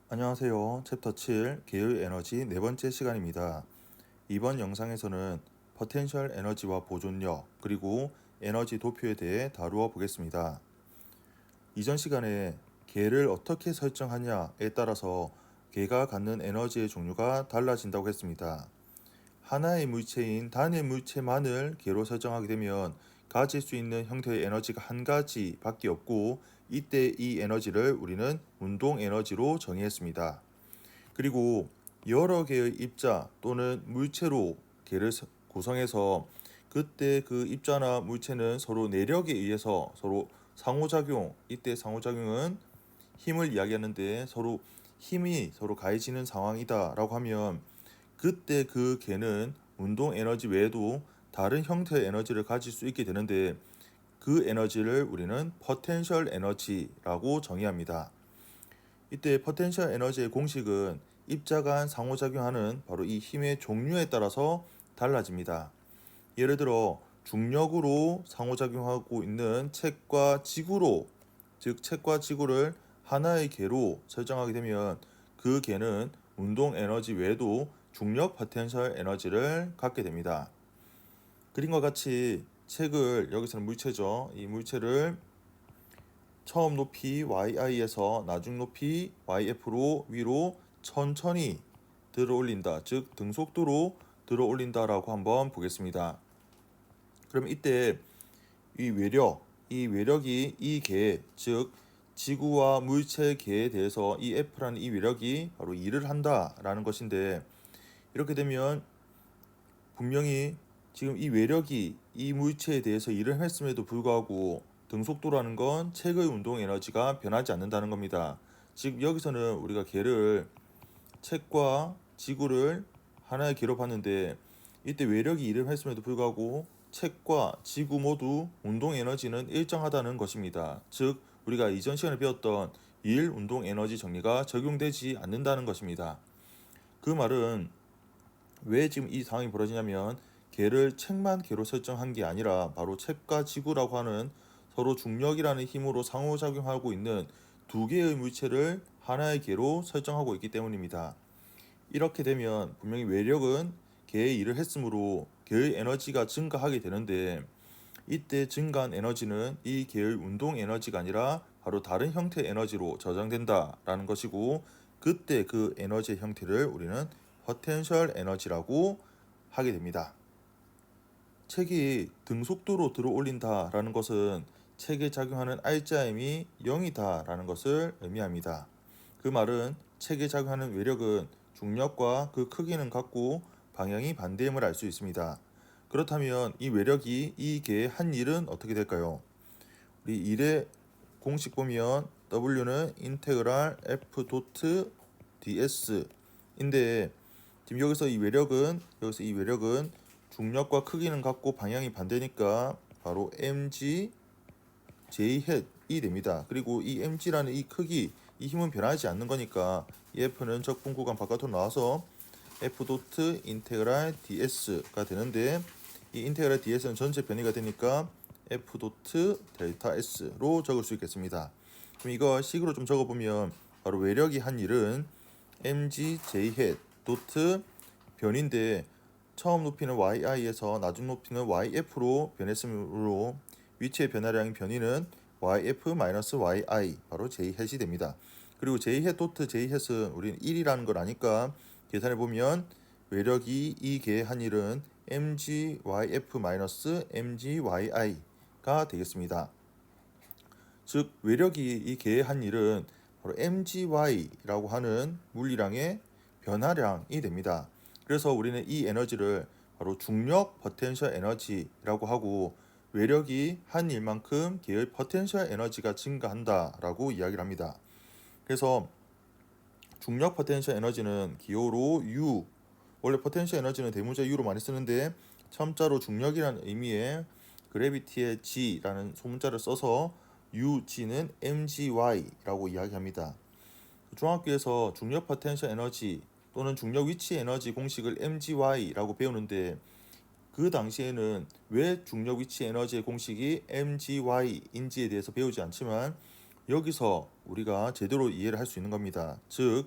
안녕하세요. 챕터 7 계열 에너지 네 번째 시간입니다. 이번 영상에서는 포텐셜 에너지와 보존력 그리고 에너지 도표에 대해 다루어 보겠습니다. 이전 시간에 계를 어떻게 설정하냐에 따라서 계가 갖는 에너지의 종류가 달라진다고 했습니다. 하나의 물체인 단일 물체만을 계로 설정하게 되면 가질 수 있는 형태의 에너지가 한 가지밖에 없고, 이때 이 에너지를 우리는 운동 에너지로 정의했습니다. 그리고 여러 개의 입자 또는 물체로 계를 구성해서 그때 그 입자나 물체는 서로 내력에 의해서 서로 상호작용, 이때 상호작용은 힘을 이야기하는데 서로 힘이 서로 가해지는 상황이다 라고 하면 그때 그 개는 운동 에너지 외에도 다른 형태의 에너지를 가질 수 있게 되는데, 그 에너지를 우리는 포텐셜 에너지라고 정의합니다. 이때 포텐셜 에너지의 공식은 입자 간 상호작용하는 바로 이 힘의 종류에 따라서 달라집니다. 예를 들어 중력으로 상호작용하고 있는 책과 지구로, 즉 책과 지구를 하나의 개로 설정하게 되면 그 개는 운동 에너지 외에도 중력 포텐셜 에너지를 갖게 됩니다. 그림과 같이 책을, 여기서는 물체죠. 이 물체를 처음 높이 yi에서 나중 높이 yf로 위로 천천히 들어 올린다, 즉 등속도로 들어 올린다라고 한번 보겠습니다. 그럼 이때 이 외력이 이 개, 즉 지구와 물체 개에 대해서 이 F라는 이 외력이 바로 일을 한다라는 것인데, 이렇게 되면 분명히 지금 이 외력이 이 물체에 대해서 일을 했음에도 불구하고 등속도라는 건 책의 운동 에너지가 변하지 않는다는 겁니다. 즉 여기서는 우리가 개를, 책과 지구를 하나의 개로 봤는데, 이때 외력이 일을 했음에도 불구하고 책과 지구 모두 운동 에너지는 일정하다는 것입니다. 즉 우리가 이전 시간에 배웠던 일 운동 에너지 정리가 적용되지 않는다는 것입니다. 그 말은 왜 지금 이 상황이 벌어지냐면, 개를 책만 개로 설정한 게 아니라 바로 책과 지구라고 하는 서로 중력이라는 힘으로 상호작용하고 있는 두 개의 물체를 하나의 개로 설정하고 있기 때문입니다. 이렇게 되면 분명히 외력은 개의 일을 했으므로 개의 에너지가 증가하게 되는데, 이때 증가한 에너지는 이 개의 운동 에너지가 아니라 바로 다른 형태의 에너지로 저장된다라는 것이고, 그때 그 에너지의 형태를 우리는 포텐셜 에너지라고 하게 됩니다. 책이 등속도로 들어 올린다라는 것은 책에 작용하는 R자임이 0이다라는 것을 의미합니다. 그 말은 책에 작용하는 외력은 중력과 그 크기는 같고 방향이 반대임을 알 수 있습니다. 그렇다면 이 외력이 이 개의 한 일은 어떻게 될까요? 우리 일의 공식 보면 W는 인테그랄 F 도트 ds 인데, 지금 여기서 이 외력은 중력과 크기는 같고 방향이 반대니까 바로 mg j hat이 됩니다. 그리고 이 mg라는 이 크기, 이 힘은 변하지 않는 거니까 이 f는 적분 구간 바깥으로 나와서 f 도트 인테그랄 ds가 되는데, 이 인테그랄 ds는 전체 변이가 되니까 f 도트 델타 s로 적을 수 있겠습니다. 그럼 이거 식으로 좀 적어보면 바로 외력이 한 일은 mg j hat 도트 변인데, 처음 높이는 yi에서 나중 높이는 yf로 변했으므로 위치의 변화량인 변이는 yf-yi 바로 jhat이 됩니다. 그리고 jhat 도트 jhat은 우리는 1이라는 걸 아니까 계산해보면 외력이 이 개의 한 일은 mgyf-mgyi가 되겠습니다. 즉 외력이 이 개의 한 일은 바로 mgy라고 하는 물리량의 변화량이 됩니다. 그래서 우리는 이 에너지를 바로 중력 포텐셜 에너지라고 하고, 외력이 한 일만큼 개의 포텐셜 에너지가 증가한다라고 이야기를 합니다. 그래서 중력 포텐셜 에너지는 기호로 U, 원래 포텐셜 에너지는 대문자 U로 많이 쓰는데 첨자로 중력이라는 의미의 그래비티의 G라는 소문자를 써서 UG는 MGY라고 이야기합니다. 중학교에서 중력 포텐셜 에너지 또는 중력 위치 에너지 공식을 MGY라고 배우는데, 그 당시에는 왜 중력 위치 에너지의 공식이 MGY인지에 대해서 배우지 않지만 여기서 우리가 제대로 이해를 할 수 있는 겁니다. 즉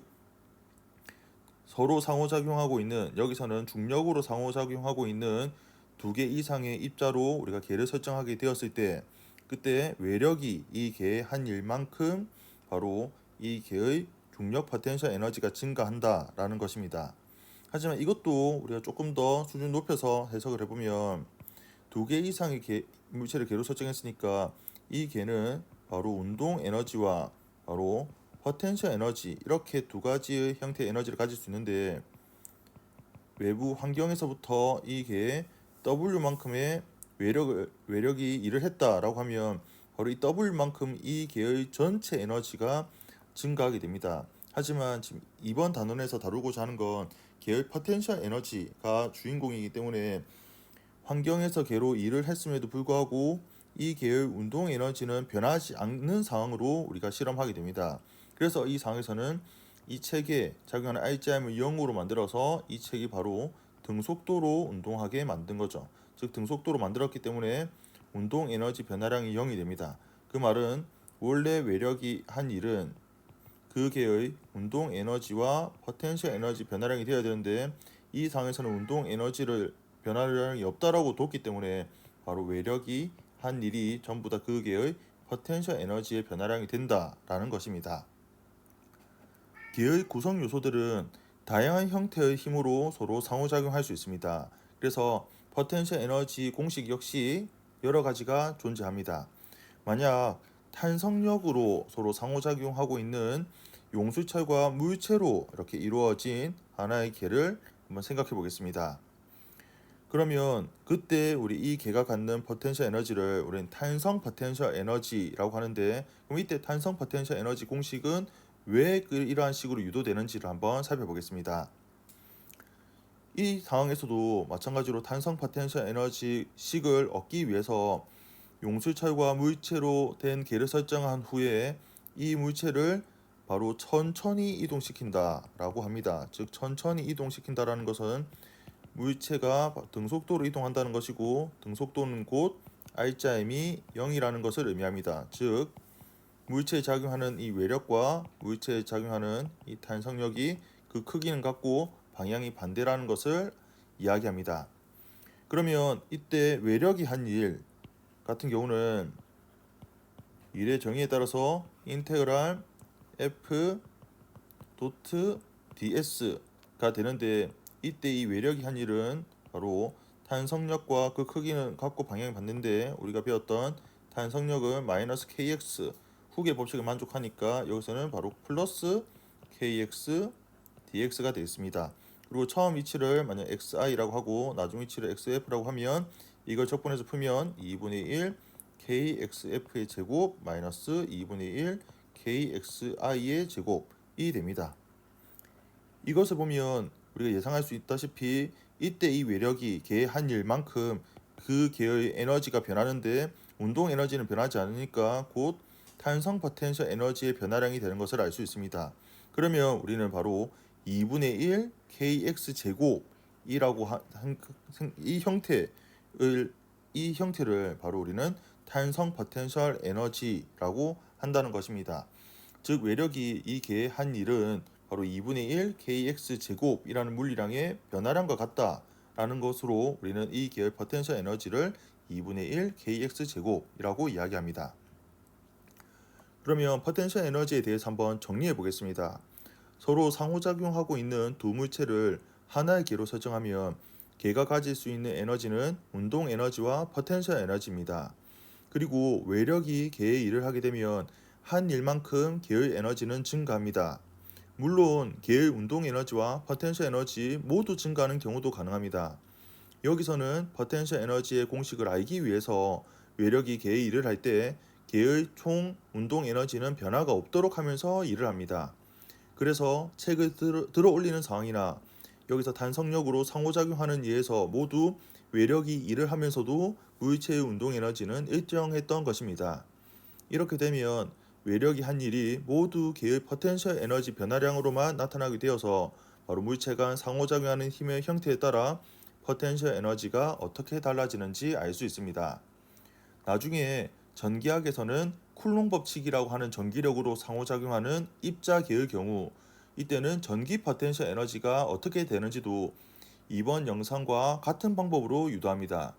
서로 상호작용하고 있는, 여기서는 중력으로 상호작용하고 있는 두 개 이상의 입자로 우리가 계를 설정하게 되었을 때, 그때 외력이 이 개의 한 일만큼 바로 이 개의 중력 포텐셜 에너지가 증가한다라는 것입니다. 하지만 이것도 우리가 조금 더 수준 높여서 해석을 해보면, 두 개 이상의 물체를 개로 설정했으니까 이 개는 바로 운동 에너지와 바로 포텐셜 에너지, 이렇게 두 가지의 형태의 에너지를 가질 수 있는데, 외부 환경에서부터 이 개의 W만큼의 외력이 일을 했다라고 하면 바로 이 W만큼 이 개의 전체 에너지가 증가하게 됩니다. 하지만 지금 이번 단원에서 다루고자 하는 건 개의 포텐셜 에너지가 주인공이기 때문에, 환경에서 개로 일을 했음에도 불구하고 이 개의 운동 에너지는 변하지 않는 상황으로 우리가 실험하게 됩니다. 그래서 이 상황에서는 이 책에 작용하는 RGM을 0으로 만들어서 이 책이 바로 등속도로 운동하게 만든 거죠. 즉 등속도로 만들었기 때문에 운동 에너지 변화량이 0이 됩니다. 그 말은 원래 외력이 한 일은 그 개의 운동 에너지와 포텐셜 에너지 변화량이 되어야 되는데, 이 상황에서는 운동 에너지를 변화량이 없다라고 뒀기 때문에 바로 외력이 한 일이 전부 다 그 개의 포텐셜 에너지의 변화량이 된다라는 것입니다. 개의 구성 요소들은 다양한 형태의 힘으로 서로 상호작용할 수 있습니다. 그래서 포텐셜 에너지 공식 역시 여러 가지가 존재합니다. 만약 탄성력으로 서로 상호작용하고 있는 용수철과 물체로 이렇게 이루어진 하나의 개를 한번 생각해 보겠습니다. 그러면 그때 우리 이 개가 갖는 포텐셜 에너지를 우리는 탄성 포텐셜 에너지라고 하는데, 그럼 이때 탄성 포텐셜 에너지 공식은 왜 이러한 식으로 유도되는지를 한번 살펴보겠습니다. 이 상황에서도 마찬가지로 탄성 포텐셜 에너지 식을 얻기 위해서 용수철과 물체로 된 개를 설정한 후에 이 물체를 바로 천천히 이동시킨다 라고 합니다. 즉 천천히 이동시킨다라는 것은 물체가 등속도로 이동한다는 것이고, 등속도는 곧 R자임이 0이라는 것을 의미합니다. 즉 물체에 작용하는 이 외력과 물체에 작용하는 이 탄성력이 그 크기는 같고 방향이 반대라는 것을 이야기합니다. 그러면 이때 외력이 한 일 같은 경우는 일의 정의에 따라서 인테그랄 F 도트 ds가 되는데, 이때 이 외력이 한 일은 바로 탄성력과 그 크기는 같고 방향이 반대인데, 우리가 배웠던 탄성력은 마이너스 kx 후계 법칙을 만족하니까 여기서는 바로 플러스 kx dx가 되겠습니다. 그리고 처음 위치를 만약 xi라고 하고 나중 위치를 xf라고 하면 이걸 적분해서 풀면 2분의 1 kxf의 제곱 마이너스 2분의 1 kxi의 제곱이 됩니다. 이것을 보면 우리가 예상할 수 있다시피 이때 이 외력이 개의 한 일만큼 그 개의 에너지가 변하는데, 운동 에너지는 변하지 않으니까 곧 탄성 포텐셜 에너지의 변화량이 되는 것을 알 수 있습니다. 그러면 우리는 바로 2분의 1 kx 제곱이라고 이 형태를 바로 우리는 탄성 포텐셜 에너지라고 한다는 것입니다. 즉 외력이 이 개의 한 일은 바로 2분의 1 kx 제곱이라는 물리량의 변화량과 같다라는 것으로 우리는 이 개의 포텐셜 에너지를 2분의 1 kx 제곱이라고 이야기합니다. 그러면 포텐셜 에너지에 대해서 한번 정리해 보겠습니다. 서로 상호작용하고 있는 두 물체를 하나의 개로 설정하면 개가 가질 수 있는 에너지는 운동 에너지와 포텐셜 에너지입니다. 그리고 외력이 개의 일을 하게 되면 한 일만큼 개의 에너지는 증가합니다. 물론 개의 운동 에너지와 포텐셜 에너지 모두 증가하는 경우도 가능합니다. 여기서는 포텐셜 에너지의 공식을 알기 위해서 외력이 개의 일을 할 때 개의 총 운동 에너지는 변화가 없도록 하면서 일을 합니다. 그래서 책을 들어 올리는 상황이나 여기서 단성력으로 상호작용하는 예에서 모두 외력이 일을 하면서도 물체의 운동 에너지는 일정했던 것입니다. 이렇게 되면 외력이 한 일이 모두 개의 포텐셜 에너지 변화량으로만 나타나게 되어서 바로 물체 간 상호작용하는 힘의 형태에 따라 포텐셜 에너지가 어떻게 달라지는지 알 수 있습니다. 나중에 전기학에서는 쿨롱 법칙이라고 하는 전기력으로 상호작용하는 입자계의 경우 이때는 전기 포텐셜 에너지가 어떻게 되는지도 이번 영상과 같은 방법으로 유도합니다.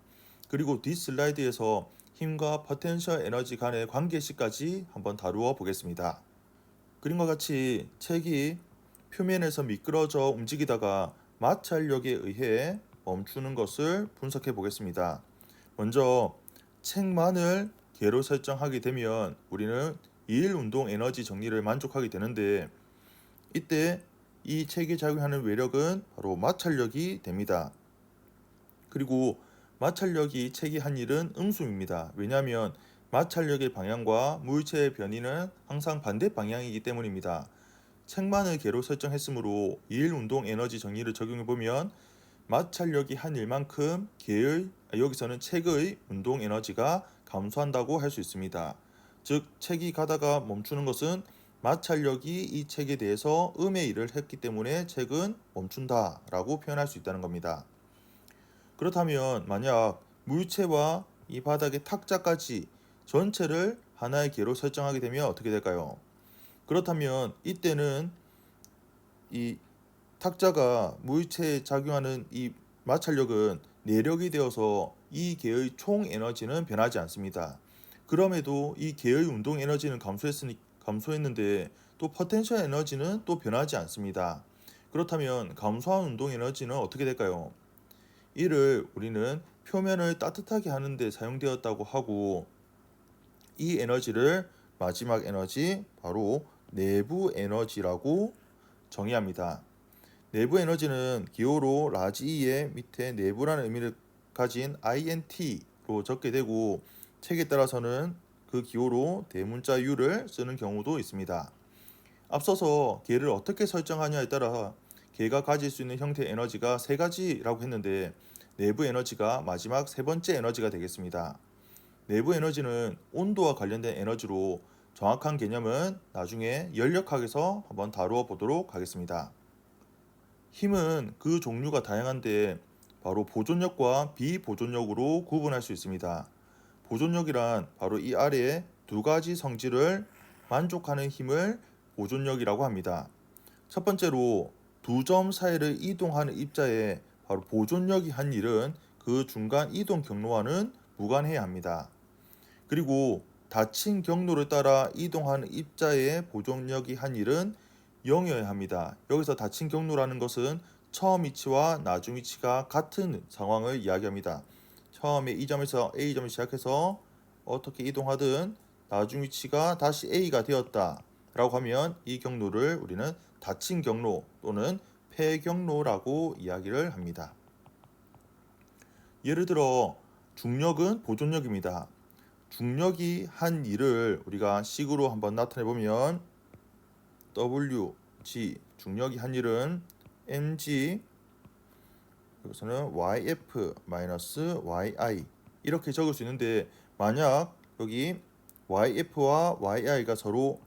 그리고 뒷 슬라이드에서 힘과 포텐셜 에너지 간의 관계식까지 한번 다루어 보겠습니다. 그림과 같이 책이 표면에서 미끄러져 움직이다가 마찰력에 의해 멈추는 것을 분석해 보겠습니다. 먼저 책만을 개로 설정하게 되면 우리는 일 운동 에너지 정리를 만족하게 되는데 이때 이 책에 작용하는 외력은 바로 마찰력이 됩니다. 그리고 마찰력이 책이 한 일은 응수입니다. 왜냐하면 마찰력의 방향과 물체의 변이는 항상 반대 방향이기 때문입니다. 책만을 개로 설정했으므로 일 운동 에너지 정리를 적용해 보면 마찰력이 한 일만큼 여기서는 책의 운동 에너지가 감소한다고 할 수 있습니다. 즉 책이 가다가 멈추는 것은 마찰력이 이 책에 대해서 음의 일을 했기 때문에 책은 멈춘다라고 표현할 수 있다는 겁니다. 그렇다면 만약 물체와 이 바닥의 탁자까지 전체를 하나의 개로 설정하게 되면 어떻게 될까요? 그렇다면 이때는 이 탁자가 물체에 작용하는 이 마찰력은 내력이 되어서 이 개의 총 에너지는 변하지 않습니다. 그럼에도 이 개의 운동 에너지는 감소했는데 또 포텐셜 에너지는 또 변하지 않습니다. 그렇다면 감소한 운동 에너지는 어떻게 될까요? 이를 우리는 표면을 따뜻하게 하는 데 사용되었다고 하고 이 에너지를 마지막 에너지 바로 내부 에너지라고 정의합니다. 내부 에너지는 기호로 라지 E의 밑에 내부라는 의미를 가진 INT로 적게 되고 책에 따라서는 그 기호로 대문자 U를 쓰는 경우도 있습니다. 앞서서 개를 어떻게 설정하냐에 따라 개가 가질 수 있는 형태의 에너지가 세 가지라고 했는데 내부 에너지가 마지막 세 번째 에너지가 되겠습니다. 내부 에너지는 온도와 관련된 에너지로 정확한 개념은 나중에 연력학에서 한번 다루어 보도록 하겠습니다. 힘은 그 종류가 다양한데 바로 보존력과 비보존력으로 구분할 수 있습니다. 보존력이란 바로 이 아래의 두 가지 성질을 만족하는 힘을 보존력이라고 합니다. 첫 번째로 두 점 사이를 이동하는 입자에 바로 보존력이 한 일은 그 중간 이동 경로와는 무관해야 합니다. 그리고 닫힌 경로를 따라 이동하는 입자의 보존력이 한 일은 0이어야 합니다. 여기서 닫힌 경로라는 것은 처음 위치와 나중 위치가 같은 상황을 이야기합니다. 처음에 이 점에서 A점을 시작해서 어떻게 이동하든 나중 위치가 다시 A가 되었다 라고 하면 이 경로를 우리는 닫힌 경로 또는 폐경로라고 이야기를 합니다. 예를 들어 중력은 보존력입니다. 중력이 한 일을 우리가 식으로 한번 나타내 보면 WG 중력이 한 일은 mg 여기서는 yf-yi 이렇게 적을 수 있는데 만약 여기 yf와 yi가 서로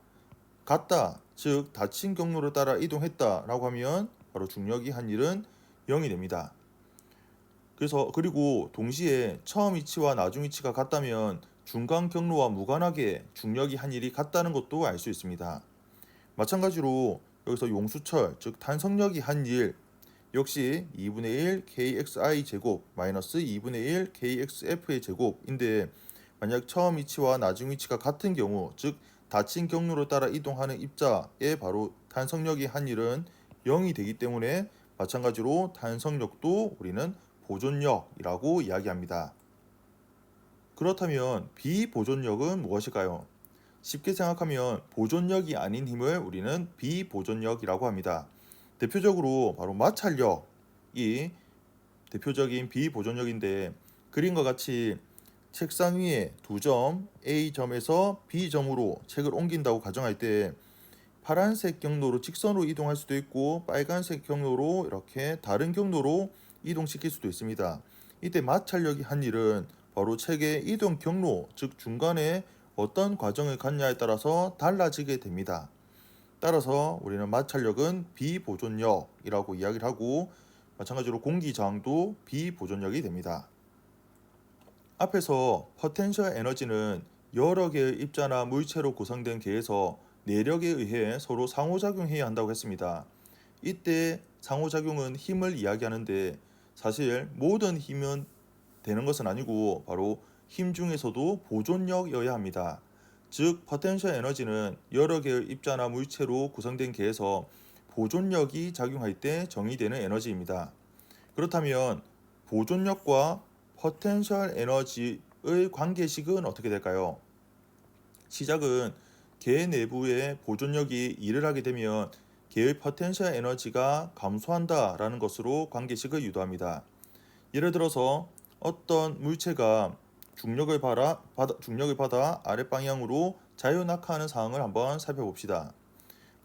같다 즉 닫힌 경로를 따라 이동했다 라고 하면 바로 중력이 한 일은 0이 됩니다. 그리고 동시에 처음 위치와 나중 위치가 같다면 중간 경로와 무관하게 중력이 한 일이 같다는 것도 알 수 있습니다. 마찬가지로 여기서 용수철 즉 탄성력이 한 일 역시 2분의 1 kxi 제곱 마이너스 2분의 1 kxf의 제곱인데 만약 처음 위치와 나중 위치가 같은 경우 즉 닫힌 경로를 따라 이동하는 입자의 바로 탄성력이 한 일은 0이 되기 때문에 마찬가지로 탄성력도 우리는 보존력이라고 이야기합니다. 그렇다면 비보존력은 무엇일까요? 쉽게 생각하면 보존력이 아닌 힘을 우리는 비보존력이라고 합니다. 대표적으로 바로 마찰력이 대표적인 비보존력인데 그림과 같이 책상 위에 두 점 A점에서 B점으로 책을 옮긴다고 가정할 때 파란색 경로로 직선으로 이동할 수도 있고 빨간색 경로로 이렇게 다른 경로로 이동시킬 수도 있습니다. 이때 마찰력이 한 일은 바로 책의 이동 경로, 즉 중간에 어떤 과정을 갖냐에 따라서 달라지게 됩니다. 따라서 우리는 마찰력은 비보존력이라고 이야기를 하고 마찬가지로 공기 저항도 비보존력이 됩니다. 앞에서 포텐셜 에너지는 여러 개의 입자나 물체로 구성된 계에서 내력에 의해 서로 상호작용해야 한다고 했습니다. 이때 상호작용은 힘을 이야기하는데 사실 모든 힘은 되는 것은 아니고 바로 힘 중에서도 보존력이어야 합니다. 즉, 포텐셜 에너지는 여러 개의 입자나 물체로 구성된 계에서 보존력이 작용할 때 정의되는 에너지입니다. 그렇다면 보존력과 포텐셜 에너지의 관계식은 어떻게 될까요? 시작은 계 내부의 보존력이 일을 하게 되면 계의 포텐셜 에너지가 감소한다라는 것으로 관계식을 유도합니다. 예를 들어서 어떤 물체가 중력을 받아 아랫방향으로 자유낙하하는 상황을 한번 살펴봅시다.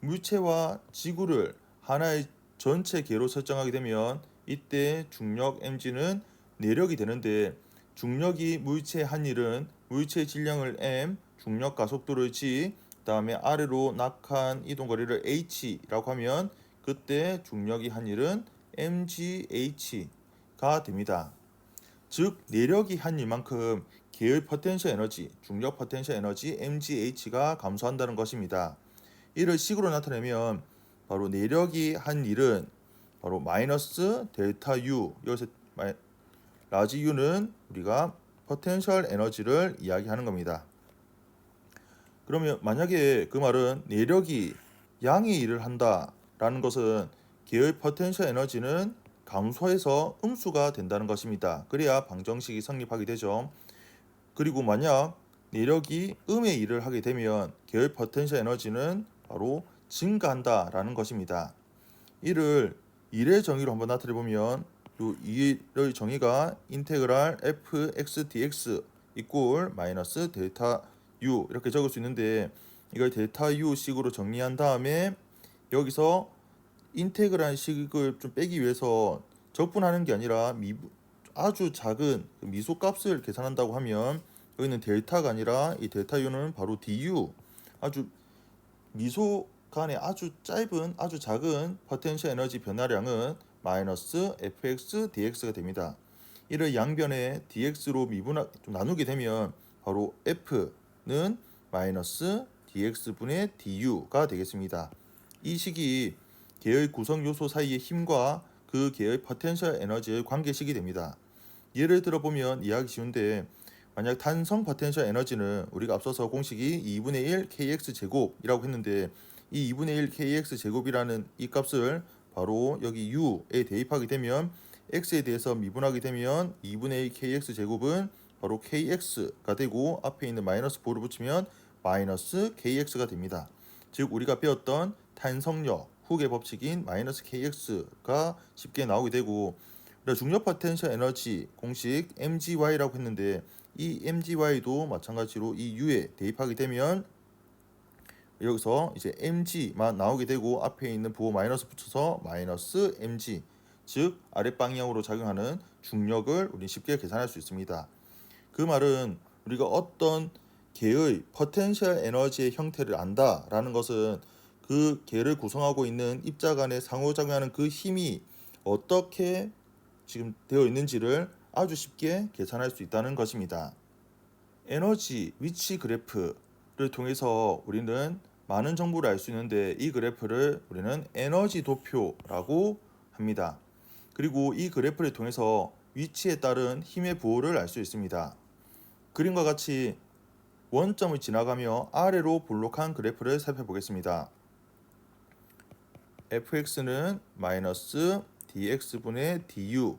물체와 지구를 하나의 전체 계로 설정하게 되면 이때 중력 mg는 내력이 되는데, 중력이 물체에 한 일은 물체의 질량을 m, 중력 가속도를 g, 다음에 아래로 낙하한 이동거리를 h라고 하면 그때 중력이 한 일은 mgh가 됩니다. 즉, 내력이 한 일만큼 계의 포텐셜 에너지, 중력 포텐셜 에너지 mgh가 감소한다는 것입니다. 이를 식으로 나타내면 바로 내력이 한 일은 바로 마이너스 델타 U, 여기서 라지 U는 우리가 포텐셜 에너지를 이야기하는 겁니다. 그러면 만약에 그 말은 내력이 양의 일을 한다라는 것은 계의 포텐셜 에너지는 감소해서 음수가 된다는 것입니다. 그래야 방정식이 성립하게 되죠. 그리고 만약 내력이 음의 일을 하게 되면 계의 포텐셜 에너지는 바로 증가한다라는 것입니다. 이를 일의 정의로 한번 나타내 보면 이 일의 정의가 인테그랄 fx dx 이꼴 마이너스 델타 u 이렇게 적을 수 있는데, 이걸 델타 u 식으로 정리한 다음에 여기서 인테그랄 식을 좀 빼기 위해서 적분하는 게 아니라 아주 작은 미소값을 계산한다고 하면 여기는 델타가 아니라 이 델타 u는 바로 du, 아주 미소 간의 아주 짧은 아주 작은 포텐셜 에너지 변화량은 마이너스 fx dx가 됩니다. 이를 양변에 dx로 좀 나누게 되면 바로 f는 마이너스 dx분의 du가 되겠습니다. 이 식이 계의 구성 요소 사이의 힘과 그 계의 포텐셜 에너지의 관계식이 됩니다. 예를 들어보면 이해하기 쉬운데, 만약 탄성 포텐셜 에너지는 우리가 앞서서 공식이 2분의 1 kx 제곱이라고 했는데, 이 2분의 1 kx 제곱이라는 이 값을 바로 여기 u에 대입하게 되면 x에 대해서 미분하게 되면 2분의 1 kx 제곱은 바로 kx가 되고 앞에 있는 마이너스 4를 붙이면 마이너스 kx가 됩니다. 즉, 우리가 배웠던 탄성력 후계 법칙인 마이너스 kx가 쉽게 나오게 되고, 중력 포텐셜 에너지 공식 mgy라고 했는데 이 mgy도 마찬가지로 이 u에 대입하게 되면 여기서 이제 mg만 나오게 되고 앞에 있는 부호 마이너스 붙여서 마이너스 mg, 즉 아랫방향으로 작용하는 중력을 우리 쉽게 계산할 수 있습니다. 그 말은 우리가 어떤 계의 포텐셜 에너지의 형태를 안다라는 것은 그 계를 구성하고 있는 입자 간에 상호작용하는 그 힘이 어떻게 지금 되어 있는지를 아주 쉽게 계산할 수 있다는 것입니다. 에너지 위치 그래프를 통해서 우리는 많은 정보를 알 수 있는데, 이 그래프를 우리는 에너지 도표라고 합니다. 그리고 이 그래프를 통해서 위치에 따른 힘의 부호를 알 수 있습니다. 그림과 같이 원점을 지나가며 아래로 볼록한 그래프를 살펴보겠습니다. fx는 마이너스 dx분의 du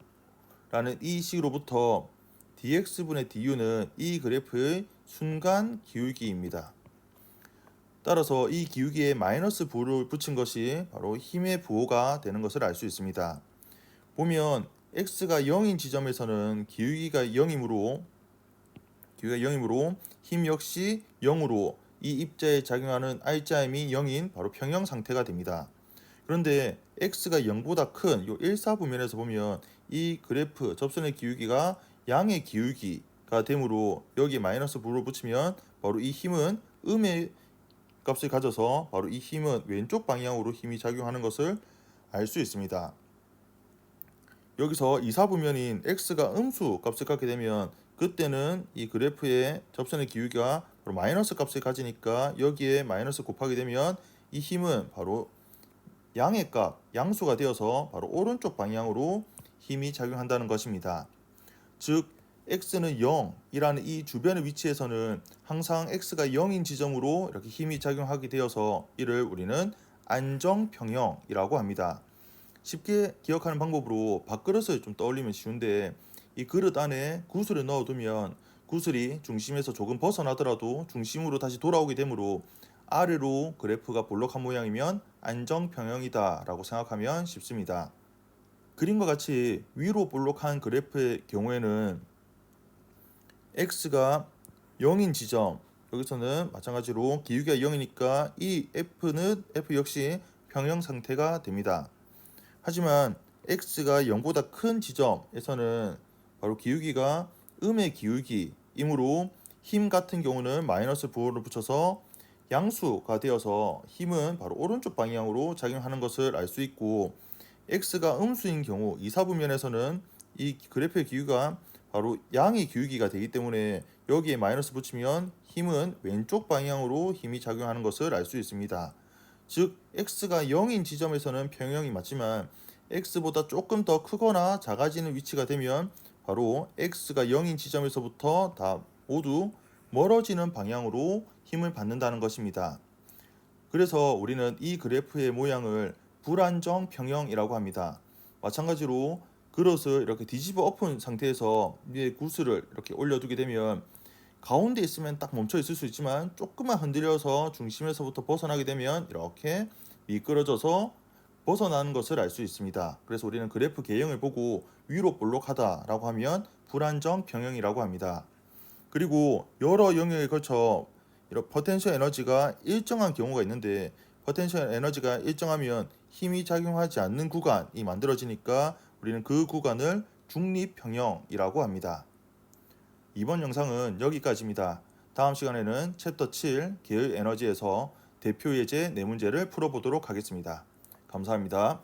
라는 이 식으로부터 dx분의 du는 이 그래프의 순간 기울기입니다. 따라서 이 기울기에 마이너스 부호를 붙인 것이 바로 힘의 부호가 되는 것을 알 수 있습니다. 보면 x가 0인 지점에서는 기울기가 0이므로 힘 역시 0으로 이 입자에 작용하는 R자임이 0인 바로 평형 상태가 됩니다. 그런데 x가 0보다 큰 요 1사분면에서 보면 이 그래프 접선의 기울기가 양의 기울기가 되므로 여기에 마이너스 부호를 붙이면 바로 이 힘은 음의 값을 가져서 바로 이 힘은 왼쪽 방향으로 힘이 작용하는 것을 알 수 있습니다. 여기서 이사분면인 x가 음수 값을 갖게 되면 그때는 이 그래프의 접선의 기울기가 바로 마이너스 값을 가지니까 여기에 마이너스 곱하게 되면 이 힘은 바로 양의 값, 양수가 되어서 바로 오른쪽 방향으로 힘이 작용한다는 것입니다. 즉 x는 0이라는 이 주변의 위치에서는 항상 x가 0인 지점으로 이렇게 힘이 작용하게 되어서 이를 우리는 안정평형이라고 합니다. 쉽게 기억하는 방법으로 밥그릇을 좀 떠올리면 쉬운데, 이 그릇 안에 구슬을 넣어두면 구슬이 중심에서 조금 벗어나더라도 중심으로 다시 돌아오게 되므로 아래로 그래프가 볼록한 모양이면 안정평형이다 라고 생각하면 쉽습니다. 그림과 같이 위로 볼록한 그래프의 경우에는 x가 0인 지점, 여기서는 마찬가지로 기울기가 0이니까 이 f 역시 평형 상태가 됩니다. 하지만 x가 0보다 큰 지점에서는 바로 기울기가 음의 기울기이므로 힘 같은 경우는 마이너스 부호를 붙여서 양수가 되어서 힘은 바로 오른쪽 방향으로 작용하는 것을 알 수 있고, x가 음수인 경우 이사분면에서는 이 그래프의 기울기가 바로 양의 기울기가 되기 때문에 여기에 마이너스 붙이면 힘은 왼쪽 방향으로 힘이 작용하는 것을 알 수 있습니다. 즉 x가 0인 지점에서는 평형이 맞지만 x보다 조금 더 크거나 작아지는 위치가 되면 바로 x가 0인 지점에서부터 다 모두 멀어지는 방향으로 힘을 받는다는 것입니다. 그래서 우리는 이 그래프의 모양을 불안정 평형이라고 합니다. 마찬가지로 그릇을 이렇게 뒤집어 엎은 상태에서 위에 구슬을 이렇게 올려두게 되면 가운데 있으면 딱 멈춰 있을 수 있지만 조금만 흔들려서 중심에서부터 벗어나게 되면 이렇게 미끄러져서 벗어나는 것을 알 수 있습니다. 그래서 우리는 그래프 개형을 보고 위로 볼록하다라고 하면 불안정 평형이라고 합니다. 그리고 여러 영역에 걸쳐 이런 포텐셜 에너지가 일정한 경우가 있는데, 포텐셜 에너지가 일정하면 힘이 작용하지 않는 구간이 만들어지니까 우리는 그 구간을 중립평형이라고 합니다. 이번 영상은 여기까지입니다. 다음 시간에는 챕터 7 계열 에너지에서 대표 예제 4문제를 풀어보도록 하겠습니다. 감사합니다.